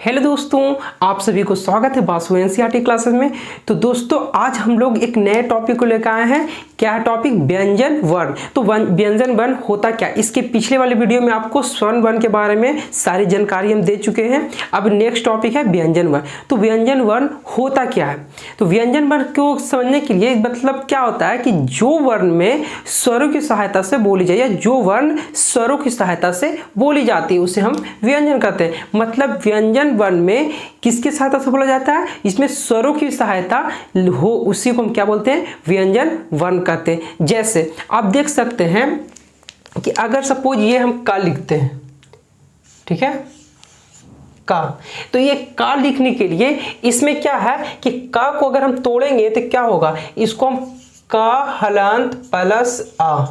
Hello दोस्तों, आप सभी को स्वागत है बासु एनसीईआरटी क्लासेस में। तो दोस्तों आज हम लोग एक नए टॉपिक को लेकर आए हैं। क्या है टॉपिक? व्यंजन वर्ण। तो व्यंजन वर्ण होता क्या? इसके पिछले वाले वीडियो में आपको स्वर्ण वर्ण के बारे में सारी जानकारी हम दे चुके हैं। अब नेक्स्ट टॉपिक है व्यंजन वर्ण। तो व्यंजन वर्ण होता क्या है? तो व्यंजन वर्ण को समझने के लिए मतलब क्या होता है कि जो वर्ण में स्वरों की सहायता से बोली जाए या जो वर्ण स्वरों की सहायता से बोली जाती है उसे हम व्यंजन कहते हैं। मतलब व्यंजन वर्ण में किसकी सहायता से बोला जाता है? इसमें स्वरों की सहायता हो, उसी को हम क्या बोलते हैं? व्यंजन वर्ण कहते हैं। जैसे आप देख सकते हैं कि अगर सपोज ये हम का लिखते हैं, ठीक है, का, तो ये का लिखने के लिए इसमें क्या है कि का को अगर हम तोड़ेंगे तो क्या होगा? इसको हम का हलंत प्लस आ,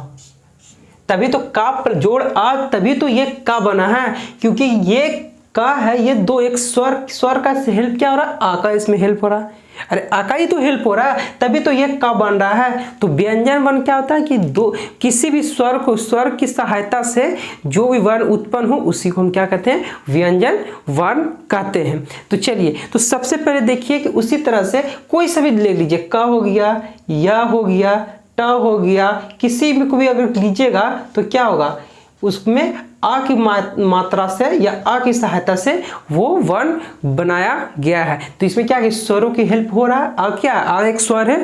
तभी तो का पर जोड़ आ, तभी तो ये का बना है। क्योंकि ये का है, ये दो एक स्वर का हेल्प क्या हो रहा है? आ का इसमें हेल्प हो रहा है। अरे आ का ही तो हेल्प हो रहा है, तभी तो ये का बन रहा है। तो व्यंजन वर्ण क्या होता है कि दो किसी भी स्वर की सहायता से जो भी वर्ण उत्पन्न हो उसी को हम क्या कहते हैं? व्यंजन वर्ण कहते हैं। तो चलिए, तो सबसे पहले देखिए कि उसी तरह से कोई सा भी ले लीजिए, का हो गया, या हो गया, ट हो गया, किसी में को भी अगर लीजिएगा तो क्या होगा? उसमें आ की मात्रा से या आ की सहायता से वो वर्ण बनाया गया है। तो इसमें क्या है? स्वरों की हेल्प हो रहा है। आ क्या? आ एक स्वर है,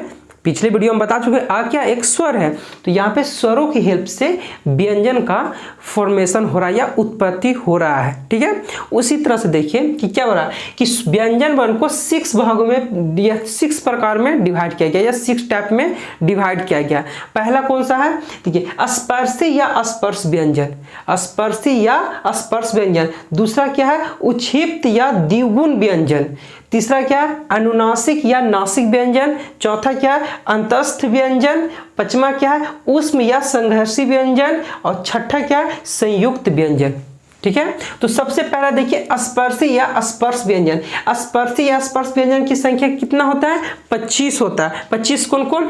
पिछले वीडियो में बता चुके हैं। आ क्या? एक स्वर है। तो यहाँ पे स्वरों की हेल्प से व्यंजन का फॉर्मेशन हो रहा है या उत्पत्ति हो रहा है। ठीक है, उसी तरह से देखिए कि क्या हो रहा है कि व्यंजन वर्ण को 6 भागों में या 6 प्रकार में डिवाइड किया गया या 6 टाइप में डिवाइड किया गया। पहला कौन सा है? देखिए, स्पर्शी या स्पर्श व्यंजन, स्पर्शी या स्पर्श व्यंजन। दूसरा क्या है? उक्षिप्त या द्विगुण व्यंजन। तीसरा क्या है? अनुनासिक या नासिक व्यंजन। चौथा क्या है? अंतस्थ व्यंजन। पांचवा क्या है? ऊष्म या संघर्षी व्यंजन। और छठा क्या है? संयुक्त व्यंजन। ठीक है, तो सबसे पहला देखिए स्पर्शी या स्पर्श व्यंजन। स्पर्शी या स्पर्श व्यंजन की संख्या कितना होता है? 25 होता है। 25 कौन कौन?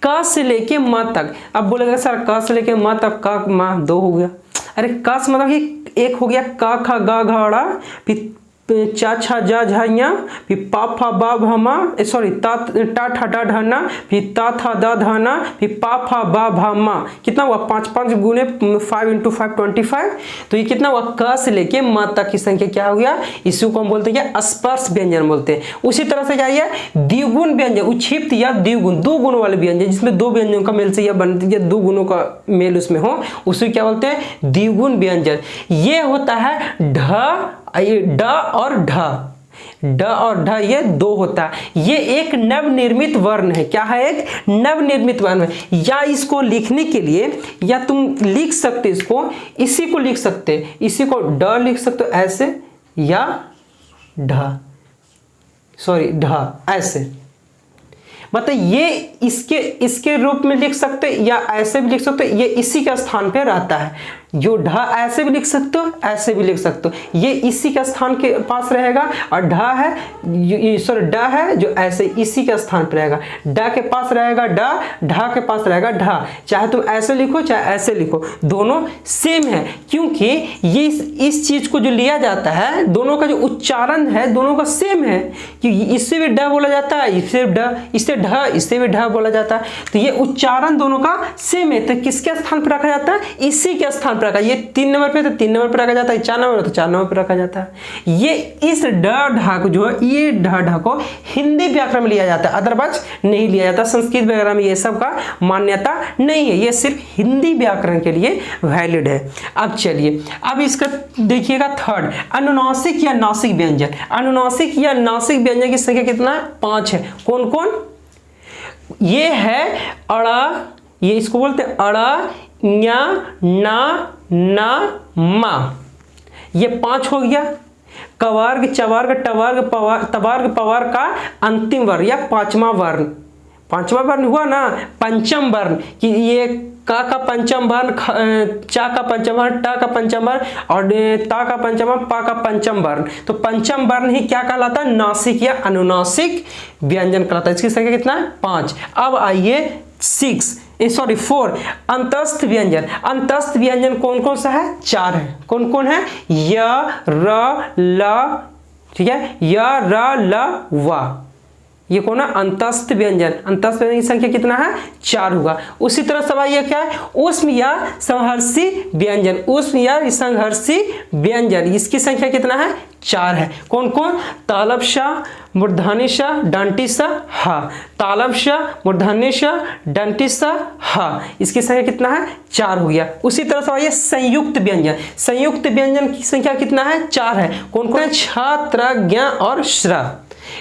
क से लेके म तक। अब बोलेगा सर क से लेके म तक, का म 2 हो गया। अरे क से मतलब कि एक हो गया का खा गा घड़ा, फिर चा छा जा झा, फिर पा फा बा भमा, सॉरी ता टा ठा डा ढना, फिर ता था दा धाना, फिर पा फा बा भामा। कितना हुआ? 5 5 गुने 5 × 5 25। तो ये कितना हुआ? क से लेके म तक की संख्या क्या हो गया? इसी को हम बोलते हैं स्पर्श व्यंजन बोलते हैं। उसी तरह से क्या है? द्विगुण व्यंजन, उक्षिप्त या द्विगुण, 2 गुण वाले व्यंजन जिसमें 2 व्यंजनों का मेल से यह बनती है, 2 गुणों का मेल उसमें हो, उसे क्या बोलते हैं? द्विगुण व्यंजन। ये होता है ढ, ड और ढ, ड और ढ, ये 2 होता है। ये एक नवनिर्मित वर्ण है। क्या है? एक नवनिर्मित वर्ण है। या इसको लिखने के लिए या तुम लिख सकते इसको, इसी को लिख सकते, इसी को ड लिख सकते हो ऐसे, या ढ, सॉरी ढ ऐसे। मतलब ये इसके रूप में लिख सकते या ऐसे भी लिख सकते। ये इसी के स्थान पे रहता है। जो ढ ऐसे भी लिख सकते हो, ऐसे भी लिख सकते हो, ये इसी के स्थान के पास रहेगा। और ढ है, सॉरी ड है जो ऐसे इसी के स्थान पे रहेगा। ड के पास रहेगा ड, ढ के पास रहेगा ढ। चाहे तुम ऐसे लिखो चाहे ऐसे लिखो, दोनों सेम है। क्योंकि ये इस चीज को जो लिया जाता है, दोनों का जो उच्चारण है दोनों का सेम है। कि इससे भी ड बोला जाता है, इससे ढ, इससे ढ, इससे भी ढ बोला जाता है। तो ये उच्चारण दोनों का सेम है। तो किसके स्थान पर रखा जाता है? इसी के स्थान पर रखा। ये 3 नंबर पे तो 3 नंबर पर रखा जाता है, 4 नंबर तो 4 नंबर पर रखा जाता है। ये इस ढ ढ को जो है, ये ढ ढ को हिंदी व्याकरण में लिया जाता है, अदरवाइज नहीं लिया जाता। संस्कृत वगैरह में ये सब का मान्यता नहीं है। ये सिर्फ हिंदी व्याकरण के लिए वैलिड है। अब चलिए, अब इसका देखिएगा थर्ड, अनुनासिक या नासिक व्यंजन। अनुनासिक या नासिक व्यंजन की संख्या कितना है? 5 है। कौन कौन? ये है अड़ा, ये इसको बोलते हैं अड़ा, न्या, ना, ना, मा। ये 5 हो गया। कवार्ग, चवार्ग, टवार्ग, तवार्ग, पवार्ग का अंतिम वर्ण या 5वां वर्ण। 5वां वर्ण हुआ ना पंचम वर्ण, कि ये का पंचम वर्ण, चा का पंचम वर्ण, टा का पंचम वर्ण और ता का पंचम वर्ण, पा का पंचम वर्ण। तो पंचम वर्ण ही क्या कहलाता है? नासिक या अनुनासिक व्यंजन कहलाता है। इसकी संख्या कितना है? 5। अब आइए 4 अंतस्थ व्यंजन। अंतस्थ व्यंजन कौन कौन सा है? 4 है। कौन कौन है? य, र, ल, ठीक है, य र ल व, ये कौन है, अंतस्थ व्यंजन। अंतस्थ व्यंजन की संख्या कितना है, 4 होगा। उसी तरह सवाल ये क्या है, ऊष्म या संहर्षी व्यंजन। ऊष्म या संहर्षी व्यंजन, इसकी संख्या कितना है, 4 है। कौन कौन, तालब श, मूर्धन्य श, दंती स, ह। तालब श, मूर्धन्य श, दंती स, ह, इसकी संख्या कितना है, 4 हो गया। उसी तरह सवाल ये संयुक्त व्यंजन। संयुक्त व्यंजन की संख्या कितना है, 4 है। कौन कौन है, छ, त्र, ज्ञ और श्र,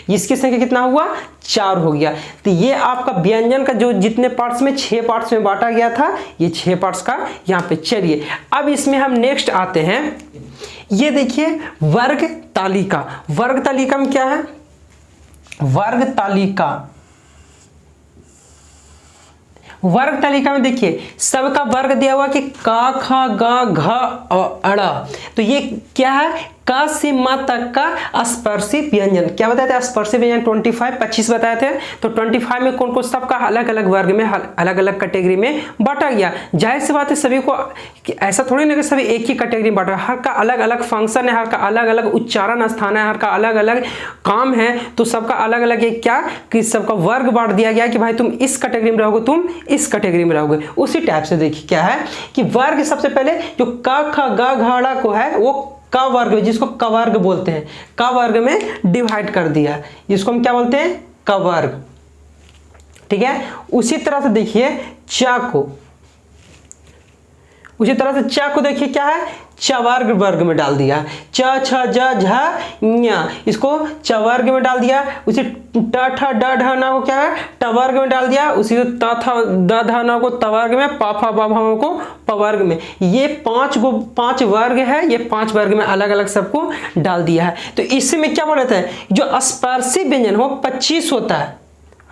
इसकी संख्या कितना हुआ, 4 हो गया। तो ये आपका व्यंजन का जो जितने पार्ट्स में 6 पार्ट्स में बांटा गया था, ये 6 पार्ट्स का यहाँ पे। चलिए अब इसमें हम नेक्स्ट आते हैं, ये देखिए वर्ग तालिका। वर्ग तालिका में क्या है, वर्ग तालिका, वर्ग तालिका में देखिए सबका वर्ग दिया हुआ कि का, ख, ग, घ और अड़। तो ये क्या है, क से म तक का स्पर्शी व्यंजन। क्या बताए थे, स्पर्शी व्यंजन 25 बताए थे। तो 25 में कौन कौन, सबका अलग अलग वर्ग में, अलग अलग कैटेगरी में बांटा गया। जाहिर सी बात है सभी को ऐसा थोड़ी ना कि सभी एक ही कैटेगरी में बांटा, हर का अलग अलग फंक्शन है, हर का अलग अलग उच्चारण स्थान है, हर का अलग अलग काम है। तो सबका अलग अलग एक क्या कि सबका वर्ग बांट दिया गया कि भाई तुम इस कैटेगरी में रहोगे, तुम इस कैटेगरी में रहोगे। उसी टाइप से देखिए क्या है कि वर्ग सबसे पहले जो क, ख, ग, घ, ड़ को है वो क वर्ग में, जिसको क वर्ग बोलते हैं, क वर्ग में डिवाइड कर दिया, जिसको हम क्या बोलते हैं, क वर्ग। ठीक है, उसी तरह से देखिए च को, उसी तरह से च को देखिए क्या है, च वर्ग में डाल दिया। च, छ, ज, झ, ञ, इसको च वर्ग में डाल दिया। उसी ट, ठ, ड, ढ, न को क्या है, ट वर्ग में डाल दिया। उसी त, थ, द, ध, न को त वर्ग में, प, फ, ब, भ को प वर्ग में। ये 5 वर्ग है, ये 5 वर्ग में अलग अलग सबको डाल दिया है। तो इसमें क्या बोल रहे थे, जो स्पर्शी व्यंजन हो 25 होता है,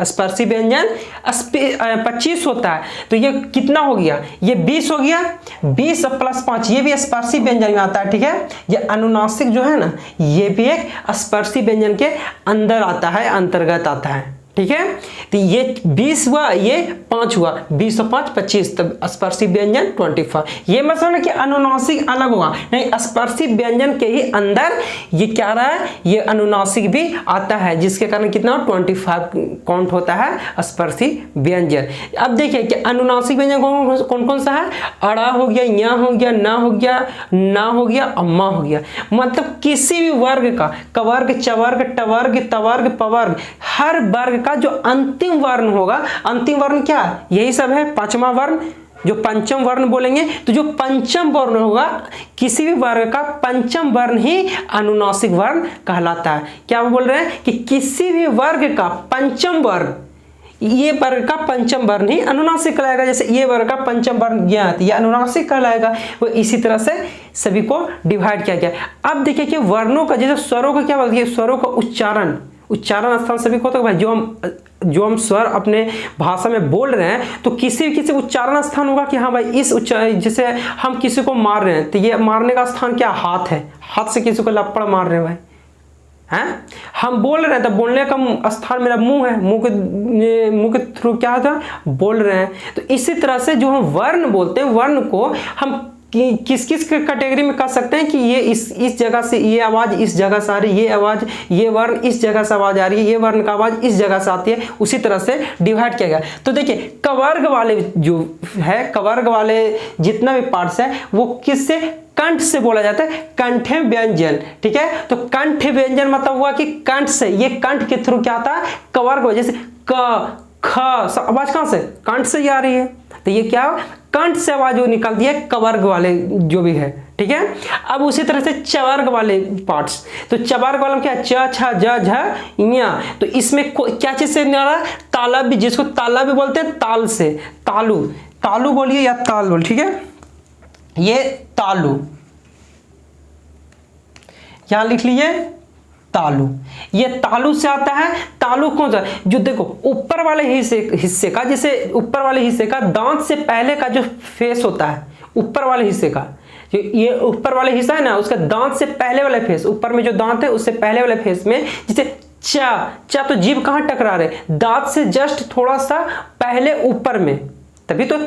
स्पर्शी व्यंजन 25 होता है। तो ये कितना हो गया, ये 20 हो गया। 20 + 5 ये भी स्पर्शी व्यंजन में आता है। ठीक है, ये अनुनासिक जो है ना, ये भी एक स्पर्शी व्यंजन के अंदर आता है, अंतर्गत आता है। ठीक है, तो ये 20 हुआ, ये 5 हुआ, 20 और 5 25, तब स्पर्शी व्यंजन 25। ये मत समझना कि अनुनासिक अलग होगा, नहीं, स्पर्शी व्यंजन के ही अंदर ये क्या रहा है, ये अनुनासिक भी आता है, जिसके कारण कितना 25 काउंट होता है स्पर्शी व्यंजन। अब देखिए कि अनुनासिक व्यंजन कौन कौन सा है, अड़ा हो गया, ञ हो गया, न हो गया, ना हो गया, अम्मा हो गया। मतलब किसी भी वर्ग का, क वर्ग, च वर्ग, ट वर्ग, त वर्ग, प वर्ग, हर वर्ग का जो अंतिम वर्ण होगा, अंतिम वर्ण क्या, यही सब है, 5वां वर्ण जो पंचम वर्ण बोलेंगे। तो जो पंचम वर्ण होगा, किसी भी वर्ग का पंचम वर्ण ही अनुनासिक वर्ण कहलाता है। क्या बोल रहे हैं कि किसी भी वर्ग का पंचम वर्ण, ये वर्ग का पंचम वर्ण ही अनुनासिक कहलाएगा। जैसे ये वर्ग का पंचम वर्ण ये अनुनासिक कहलाएगा। वो इसी तरह से सभी को डिवाइड किया गया। अब देखिए कि वर्णों का, जैसे स्वरों का क्या बोलते हैं, स्वरों का उच्चारण स्थान सभी को, तो भाई जो हम स्वर अपने भाषा में बोल रहे हैं, तो किसी उच्चारण स्थान होगा कि हाँ भाई इस जैसे हम किसी को मार रहे हैं, तो ये मारने का स्थान क्या, हाथ है, हाथ से किसी को लपड़ मार रहे हैं भाई, हैं। हम बोल रहे हैं तो बोलने का स्थान मेरा मुंह है, मुंह के थ्रू क्या था, बोल रहे हैं। तो इसी तरह से जो हम वर्ण बोलते हैं, वर्ण को हम किस किस कैटेगरी में कर सकते हैं कि ये इस जगह से ये आवाज इस जगह से आ रही है, ये आवाज, ये वर्ण इस जगह से आवाज आ रही है, ये वर्ण का आवाज इस जगह से आती है। उसी तरह से डिवाइड किया गया। तो देखिए कवर्ग वाले जो है, कवर्ग वाले जितना भी पार्ट्स है वो किससे, कंठ से बोला जाता है, कंठे व्यंजन। ठीक है, तो कंठ व्यंजन मतलब हुआ कि कंठ से, ये कंठ के थ्रू क्या आता है, कवर्ग, जैसे क, ख, आवाज कहां से, कंठ से ही आ रही है। तो ये क्या, कंठ से आवाज वो निकलती है, कवर्ग वाले जो भी है। ठीक है, अब उसी तरह से चवर्ग वाले पार्ट्स, तो चवर्ग वाला क्या, च, छ, ज, झ, ञ। तो इसमें क्या चीज से निकला, ताला भी, जिसको ताला भी बोलते हैं, ताल से, तालु, तालु बोलिए या ताल बोल। ठीक है, ये तालु, यहां लिख लीजिए तालु, ये तालु से आता है। तालु कौन सा, जो देखो ऊपर वाले हिस्से का, जैसे ऊपर वाले हिस्से का दांत से पहले का जो फेस होता है, ऊपर वाले हिस्से का, जो ये ऊपर वाले हिस्सा है ना, उसका दांत से पहले वाले फेस, ऊपर में जो दांत है उससे पहले वाले फेस में, जैसे चा, तो जीभ कहां टकरा रहे, दांत से जस्ट थोड़ा सा पहले ऊपर में, तभी तो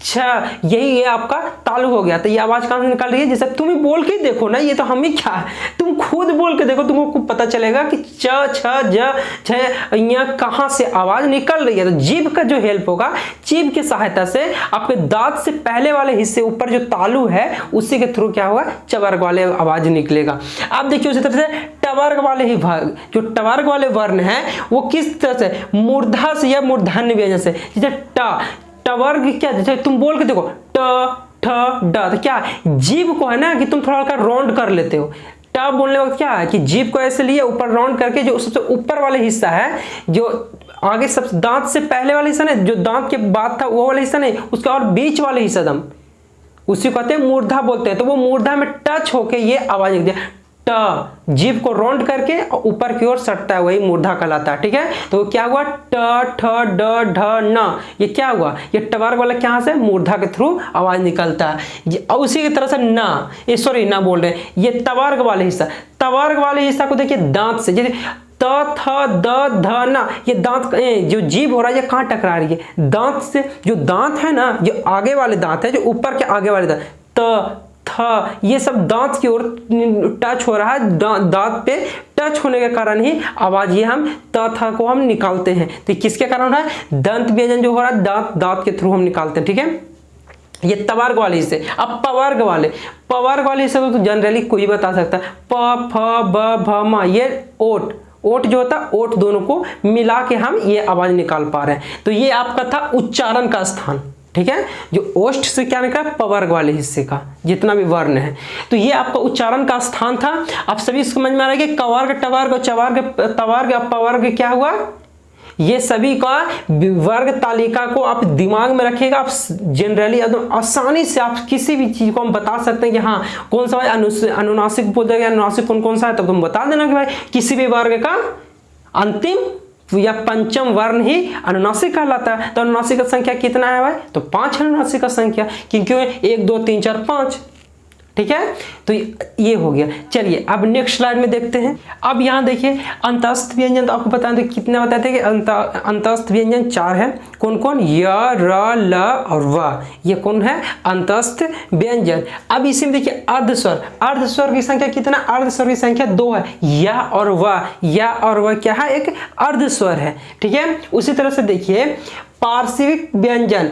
छ, यही ये आपका तालु हो गया। तो ये आवाज कहां से निकल रही है, जैसे तुम ही बोल के देखो ना, ये तो हम ही क्या है, तुम खुद बोल के देखो, तुमको पता चलेगा कि च, छ, ज, छ यहाँ कहां से आवाज निकल रही है। तो जीभ का जो हेल्प होगा, जीभ की सहायता से आपके दांत से पहले वाले हिस्से ऊपर जो तालु है उसी के थ्रू क्या होगा, चवर्ग वाले आवाज निकलेगा। अब देखिए उसी तरह से टवर्ग वाले ही भाग, जो टवर्ग वाले वर्ण है वो किस तरह से, मूर्धा से या मूर्धन्य व्यंजन से। जैसे टवर्ग क्या, जैसे तुम बोल के देखो ट, ठ, ड, तो क्या जीभ को है ना कि तुम थोड़ा हल्का राउंड कर लेते हो। ट बोलने वक्त क्या है कि जीभ को ऐसे लिए ऊपर राउंड करके, जो सबसे ऊपर वाले हिस्सा है, जो आगे सब दांत से पहले वाला हिस्सा नहीं, जो दांत के बाद था वो वाला हिस्सा नहीं, उसका और बीच वाले हिस्सा दम, उसी को कहते हैं मूर्धा बोलते हैं। तो वो मूर्धा में टच होके ये आवाज निकलती है, ट, जीभ को राउंड करके ऊपर की ओर सटता है, वही मूर्धा कहलाता है। ठीक है, तो क्या हुआ, ट, ठ, ड, ढ, न, ये क्या हुआ, ये टवर्ग वाला क्या से, मूर्धा के थ्रू आवाज निकलता है। उसी की तरह से न, ये सॉरी न बोल रहे हैं, ये तवर्ग वाले हिस्सा, तवर्ग वाले हिस्सा को देखिए दांत से, जैसे त, थ, द, ध, न, ये दांत जो जीभ हो रहा है ये कहाँ टकरा रही है, दांत से। जो दांत है ना, जो आगे वाले दांत है, जो ऊपर के आगे वाले दांत, त, थ, ये सब दांत की ओर टच हो रहा है, दांत पे टच होने के कारण ही आवाज ये हम त, थ को हम निकालते हैं। तो किसके कारण है, दंत व्यंजन जो हो रहा है दांत के थ्रू हम निकालते हैं। ठीक है, ये तवर्ग वाले हिस्से। अब पवर्ग वाले हिस्से तो जनरली कोई बता सकता है, प, फ, ब, भ, म, ये ओट जो होता है, ओट दोनों को मिला के हम ये आवाज निकाल पा रहे हैं। तो ये आपका था उच्चारण का स्थान। ठीक है, जो ओष्ठ से क्या निकला, पवर्ग वाले हिस्से का जितना भी वर्ण है, तो ये आपका उच्चारण का स्थान था। आप सभी समझ में आ रहा है कि कवर्ग, टवर्ग, चवर्ग, तवर्ग, पवर्ग क्या हुआ, ये सभी का वर्ग तालिका को आप दिमाग में रखिएगा। आप जनरली एकदम आसानी से आप किसी भी चीज को हम बता सकते हैं कि हाँ कौन सा अनुनासिक बोल जाएगा, अनुनासिक कौन सा है, तब तुम बता देना कि भाई किसी भी वर्ग का अंतिम या पंचम वर्ण ही अनुनासिक कहलाता है। तो अनुनासिक का संख्या कितना है भाई, तो 5 अनुनासिक का संख्या, क्योंकि 1 2 3 4 5। ठीक है, तो ये हो गया। चलिए अब नेक्स्ट स्लाइड में देखते हैं। अब यहाँ देखिए अंतस्थ व्यंजन, तो आपको बताएं तो कितने बताए थे कि अंतस्थ व्यंजन 4 है। कौन कौन, य, र, ल और व, ये कौन है, अंतस्थ व्यंजन। अब इसी में देखिए अर्धस्वर की संख्या कितना, अर्धस्वर की संख्या 2 है। या और व क्या है, एक अर्धस्वर है। ठीक है, उसी तरह से देखिए पार्श्विक व्यंजन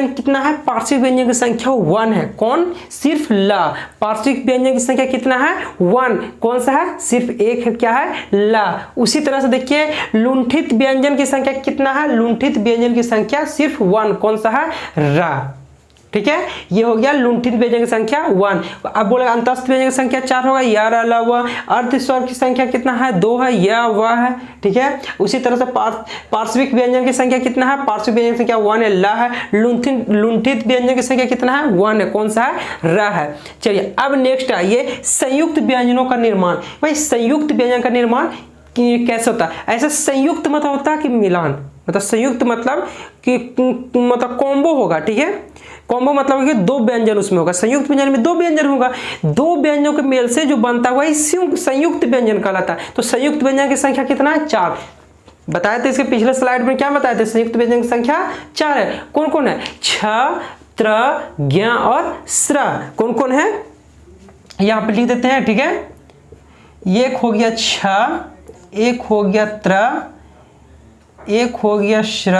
कितना है, पार्श्विक व्यंजन की संख्या 1 है। कौन, सिर्फ ल। पार्श्विक व्यंजन की संख्या कितना है, 1। कौन सा है, सिर्फ एक है, क्या है, ल। उसी तरह से देखिए लुंठित व्यंजन की संख्या कितना है, लुंठित व्यंजन की संख्या सिर्फ 1। कौन सा है, र। ठीक है, ये हो गया लुंठित व्यंजन की संख्या 1। अब बोलेगा अंतस्थ व्यंजन की संख्या 4 होगा, या, र, ल, व। अर्धस्वर की संख्या कितना है, 2 है, या, व है। ठीक है, उसी तरह से पार्श्विक व्यंजन की संख्या कितना है, पार्श्विक व्यंजन की संख्या 1 है, ल है। लुंठित व्यंजन की संख्या कितना है, 1 है। कौन सा है, र है। चलिए अब नेक्स्ट आइए संयुक्त व्यंजनों का निर्माण। भाई संयुक्त व्यंजन का निर्माण कैसे होता है, ऐसा संयुक्त मतलब होता है कि मिलान, मतलब संयुक्त मतलब कि मतलब कॉम्बो होगा। ठीक है, कॉम्बो मतलब कि 2 व्यंजन उसमें होगा, संयुक्त व्यंजन में 2 व्यंजन होगा, 2 व्यंजनों के मेल से जो बनता हुआ संयुक्त व्यंजन कहलाता है। तो संयुक्त व्यंजन की संख्या कितना है, 4 बताए थे। इसके पिछले स्लाइड में क्या बताए थे, संयुक्त व्यंजन की संख्या 4 है। कौन कौन है, छ, त्र, ज्ञ और स्र। कौन कौन है, यहाँ पे लिख देते हैं। ठीक है, एक हो गया छ, एक हो गया त्र, एक हो गया श्र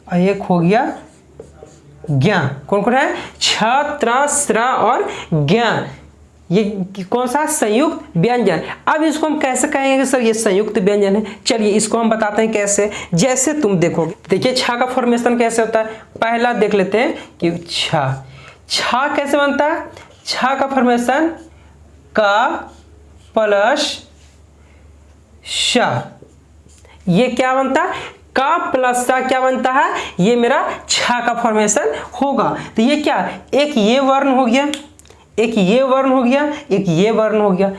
और एक हो गया ज्ञ। कौन कौन है, छ, त्र, स्र और ज्ञ। ये कौन सा, संयुक्त व्यंजन। अब इसको हम कैसे कहेंगे कि सर ये संयुक्त व्यंजन है, चलिए इसको हम बताते हैं कैसे। जैसे तुम देखोगे, देखिए छ का फॉर्मेशन कैसे होता है, पहला देख लेते हैं कि छ कैसे बनता है। छ का फॉर्मेशन क प्लस श, ये क्या बनता है, का प्लस सा क्या बनता है, ये मेरा छ का फॉर्मेशन होगा। तो ये क्या, एक ये वर्ण हो गया, एक ये वर्ण हो गया, एक ये वर्ण हो गया,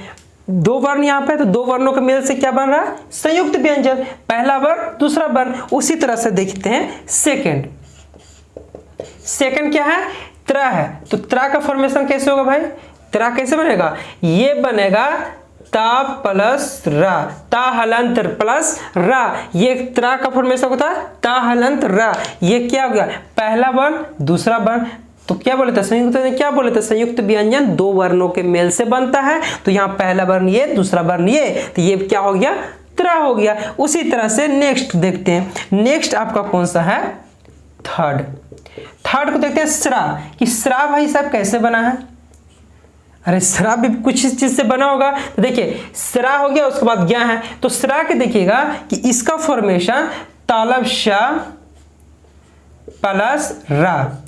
2 वर्ण यहाँ पे, तो 2 वर्णों के मेल से क्या बन रहा है, संयुक्त व्यंजन। पहला वर्ण दूसरा वर्ण। उसी तरह से देखते हैं सेकंड क्या है, त्र है। तो त्र का फॉर्मेशन कैसे होगा भाई, त्र कैसे बनेगा, ये बनेगा ता प्लस रा, ता हलंत प्लस रा, ये त्रा का फॉर्मेशन होता है ता हलंत रा। ये क्या हो गया, पहला वर्ण दूसरा वर्ण, तो क्या बोले थे संयुक्त, क्या बोले थे संयुक्त व्यंजन दो वर्णों के मेल से बनता है। तो यहाँ पहला वर्ण ये, दूसरा वर्ण ये, तो ये क्या हो गया, त्रा हो गया। उसी तरह से नेक्स्ट देखते हैं, नेक्स्ट आपका कौन सा है, थर्ड। थर्ड को देखते हैं स्रा, कि स्रा भाई साहब कैसे बना है। अरे स्रा भी कुछ इस चीज से बना होगा। तो देखिए स्रा हो गया, उसके बाद ज्ञा है, तो स्रा के देखिएगा कि इसका फॉर्मेशन तालब शा प्लस रा।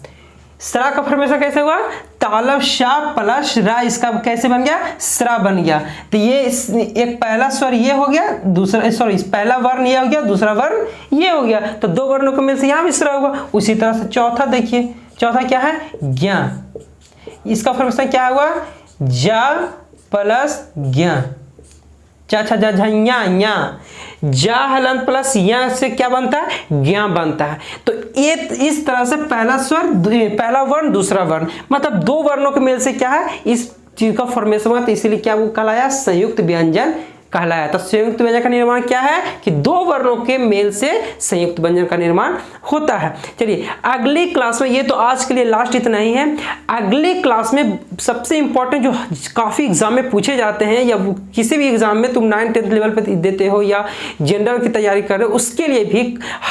स्रा का फॉर्मेशन कैसे हुआ, तालब शा प्लस रा, इसका कैसे बन गया, स्रा बन गया। तो ये एक पहला स्वर ये हो गया, दूसरा सॉरी पहला वर्ण ये हो गया, दूसरा वर्ण ये हो गया, तो दो वर्णों के मेल से यहाँ भी स्रा हुआ। उसी तरह से चौथा देखिए, चौथा क्या है, ज्ञा, इसका फॉर्मेशन क्या हुआ, जा प्लस ज्ञा, चा छा जा झा ञा, जा हलंत प्लस या से क्या बनता है, ज्ञा बनता है। तो ये इस तरह से पहला स्वर, पहला वर्ण दूसरा वर्ण, मतलब दो वर्णों के मेल से क्या है इस चीज का फॉर्मेशन हुआ, तो इसीलिए क्या वो कहलाया, संयुक्त व्यंजन कहलाया। तो संयुक्त व्यंजन का निर्माण क्या है कि दो वर्णों के मेल से संयुक्त व्यंजन का निर्माण होता है। चलिए अगली क्लास में, ये तो आज के लिए लास्ट इतना ही है, अगली क्लास में सबसे इंपॉर्टेंट जो काफ़ी एग्जाम में पूछे जाते हैं, या किसी भी एग्जाम में तुम 9th-10th लेवल पर देते हो या जनरल की तैयारी कर रहे हो, उसके लिए भी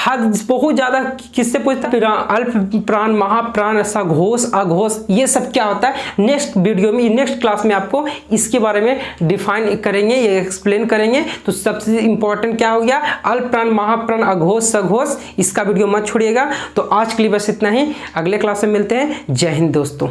हद बहुत ज़्यादा किससे पूछता है, अल्प प्राण, महाप्राण, सघोष, अघोष, ये सब क्या होता है नेक्स्ट वीडियो में, नेक्स्ट क्लास में आपको इसके बारे में डिफाइन करेंगे, ये एक्सप्लेन करेंगे। तो सबसे इंपॉर्टेंट क्या हो गया, अल्प प्राण, महाप्राण, अघोष, सघोष, इसका वीडियो मत छोड़िएगा। तो आज के लिए बस इतना ही, अगले क्लास में मिलते हैं। जय हिंद दोस्तों।